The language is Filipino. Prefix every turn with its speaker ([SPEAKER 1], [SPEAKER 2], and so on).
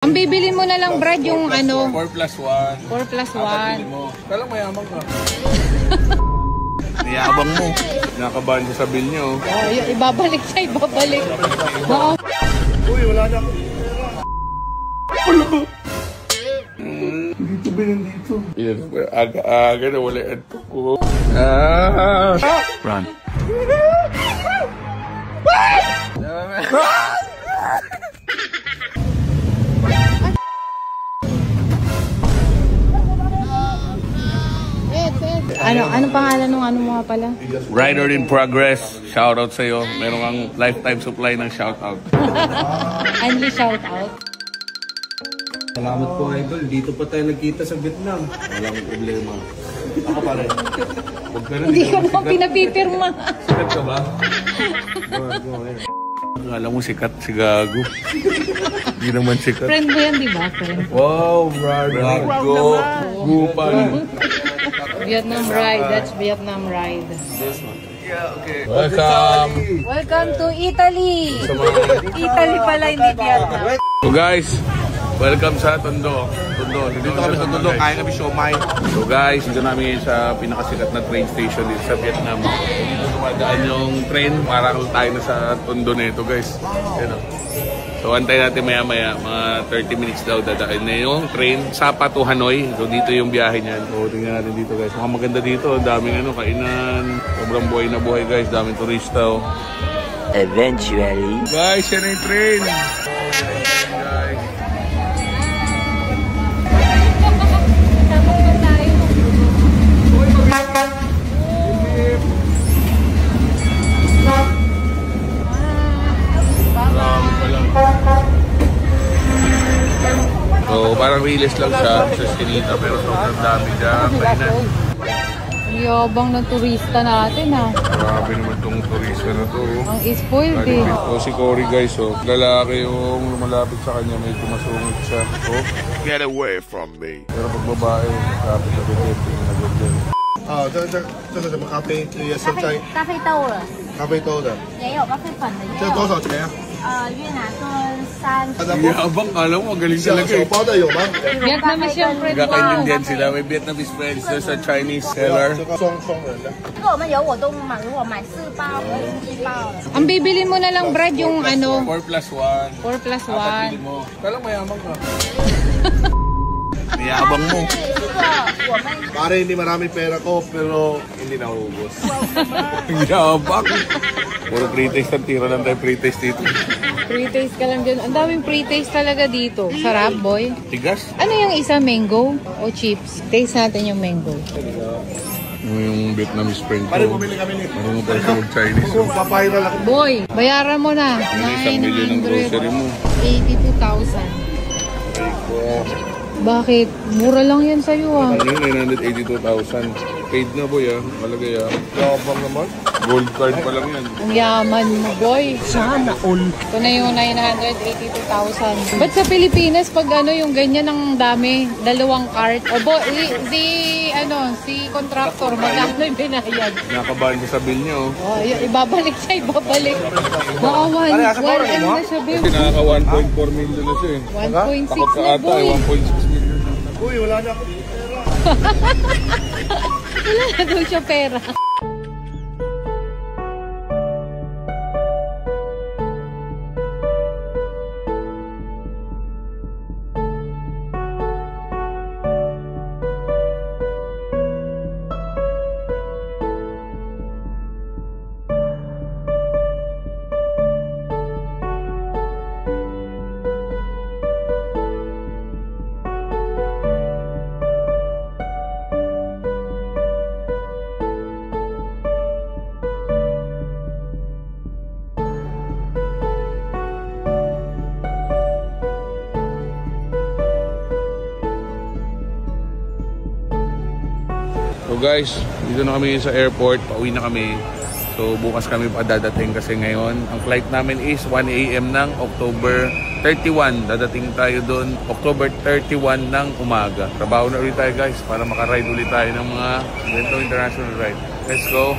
[SPEAKER 1] Ang bibilin mo na lang, Brad, yung ano?
[SPEAKER 2] 4 plus 1.
[SPEAKER 1] 4 plus 1.
[SPEAKER 2] Kala mayamang ka. Niyabang mo. Nakabahan sa bill niyo.
[SPEAKER 1] Oh, ibabalik siya, ibabalik. Oo.
[SPEAKER 3] Uy, wala na ako.
[SPEAKER 2] Wala ko. Dito ba yan dito? Aga-aga na wala yan ko. Run.
[SPEAKER 1] Anong pangalan nung ano mo nga pala?
[SPEAKER 2] Rider in progress. Shoutout sa'yo. Meron kang lifetime supply ng shoutout.
[SPEAKER 1] Only shoutout?
[SPEAKER 3] Salamat po, Idol. Dito pa tayo nagkita sa Vietnam.
[SPEAKER 2] Walang problema.
[SPEAKER 3] Ako pare.
[SPEAKER 1] Hindi ko naman pinapipirma.
[SPEAKER 2] Sikat ka ba? Alam mo sikat si Gago. Hindi naman sikat.
[SPEAKER 1] Friend mo yan, di ba? Friend.
[SPEAKER 2] Wow, brother. Go. Gupan.
[SPEAKER 1] Vietnam ride. That's Vietnam ride.
[SPEAKER 2] Yeah, okay. Welcome.
[SPEAKER 1] Welcome to Italy. Italy pala, hindi Vietnam.
[SPEAKER 2] So guys, welcome sa Tondo. Dito kami sa Tondo, kaya kami siomai. So guys, dito namin sa pinakasikat na train station dito sa Vietnam. Dumadaan yung train, parang tayo na sa Tondo na ito guys. Yan o. So antay natin maya-maya, mga 30 minutes daw dadaan na yung train Sapa to Hanoi. So dito yung biyahe niyan. So tingnan natin dito guys. Mukhang maganda dito, daming kainan. Sobrang buhay na buhay guys, daming turista oh.
[SPEAKER 4] Eventually.
[SPEAKER 2] Guys, yan yung train. Guys. So, parang release lang siya sa Sinita pero sobrang dami dyan. Kainan.
[SPEAKER 1] Yabang ng turista natin ha.
[SPEAKER 2] Grabe naman itong turista na to.
[SPEAKER 1] Ang spoiled eh.
[SPEAKER 2] So, si Cory guys, oh. Lalaki yung lumalapit sa kanya, may kumasungit siya. Oh. Get away from me. Pero pag babae, kapit na ganyan, tingin na ganyan.
[SPEAKER 3] 这是什么咖啡？也是在
[SPEAKER 5] 咖啡豆了，
[SPEAKER 3] 咖啡豆的，
[SPEAKER 5] 也有咖啡粉的，也
[SPEAKER 3] 这
[SPEAKER 5] 有。
[SPEAKER 3] 多少钱啊？
[SPEAKER 5] 越南盾3。
[SPEAKER 2] Yabang, alam mo, magaling
[SPEAKER 3] 小
[SPEAKER 2] talaga
[SPEAKER 3] 小
[SPEAKER 2] eh.
[SPEAKER 3] 包的有吗？
[SPEAKER 1] Vietnamese yung friend mo.
[SPEAKER 2] Nagkakaintindihan sila, may Vietnamese friends, there's a Chinese seller.
[SPEAKER 3] 这个双人的。
[SPEAKER 5] 这个我们有我都买，如果买4包或者1包。
[SPEAKER 1] Ang bibilin mo na lang, Brad, yung ano?
[SPEAKER 2] 4 plus 1.
[SPEAKER 1] 4 plus 1.
[SPEAKER 2] Kala mayamang ka. Niyabang mo.
[SPEAKER 5] 这个我们
[SPEAKER 3] Pare, hindi marami pera ko, pero hindi naubos.
[SPEAKER 2] Yabang. Puro pre-taste ang tira lang tayo pre-taste dito.
[SPEAKER 1] Pre-taste ka lang dyan. Ang daming pre-taste talaga dito. Sarap, boy.
[SPEAKER 2] Tigas.
[SPEAKER 1] Ano yung isa, mango o chips? Taste natin yung mango.
[SPEAKER 2] Yung Vietnamese friend ko.
[SPEAKER 3] Pare, bumili kami nito.
[SPEAKER 2] Marunong pala siya mag-Chinese.
[SPEAKER 3] Kung papayral ako.
[SPEAKER 1] Boy, bayaran mo na.
[SPEAKER 2] Isang milyon ng grocery mo.
[SPEAKER 1] 982,000.
[SPEAKER 2] Ay ko.
[SPEAKER 1] Bakit? Mura lang yan sa'yo ah.
[SPEAKER 2] Ano yun? 982,000. Paid na boy ah. Malagay ah. Yabang naman. Gold card pa lang yan.
[SPEAKER 1] Ang yaman mo, boy. Sana all. Ito na yung 982,000. Ba't sa Pilipinas, pag ano yung ganyan ang dami, dalawang cart? O bo, si contractor, magkano yung binayad?
[SPEAKER 2] Nakabahan sa bill niyo.
[SPEAKER 1] Oh, ibabalik siya, ibabalik. Baka 1 M na siya,
[SPEAKER 2] Kasi
[SPEAKER 1] babe.
[SPEAKER 2] nakaka 1.4 million na siya eh.
[SPEAKER 1] 1.6
[SPEAKER 2] Takot ka
[SPEAKER 1] na,
[SPEAKER 2] ata
[SPEAKER 1] boy.
[SPEAKER 2] eh. 1.6 million.
[SPEAKER 3] Uy, wala na ako.
[SPEAKER 1] Wala na daw siya pera.
[SPEAKER 2] So guys, dito na kami sa airport, pauwi na kami. So bukas kami pa dadating kasi ngayon ang flight namin is 1 AM ng October 31. Dadating tayo doon October 31 ng umaga. Trabaho na ulit tayo guys para makaride ulit tayo ng mga ganitong international ride. Let's go!